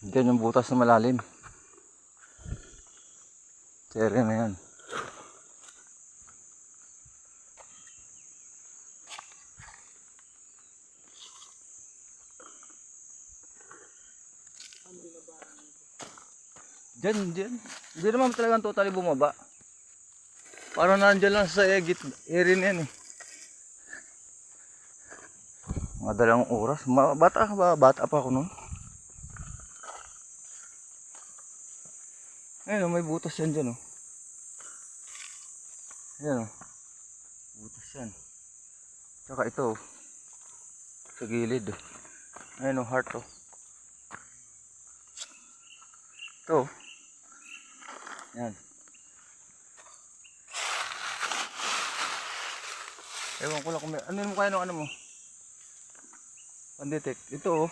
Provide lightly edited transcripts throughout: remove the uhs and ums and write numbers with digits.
Diyan yung butas na malalim. Cherry na yan. Diyan. Hindi naman talagang totally bumaba. Parang nandiyan lang sa area na yan eh. Mga 2 oras. Bata pa ako noon. Ayun, may butas yan dyan, oh. Ayan, oh. Butas yan. Tsaka ito, oh. Sa gilid, oh. Ayun, oh, heart, oh. Ito, oh. Ayan. Ewan ko lang kung may... Ano mo kaya ng ano mo? Pandetect. Ito, oh.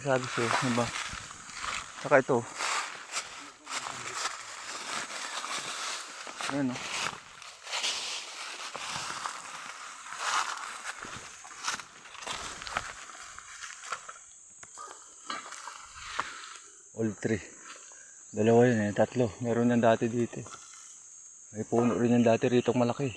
Sabi siya, ano ba? Saka ito. Ayan, oh. All 3. 2 yun eh, 3. Meron yan dati dito. May puno rin yan dati rito malaki.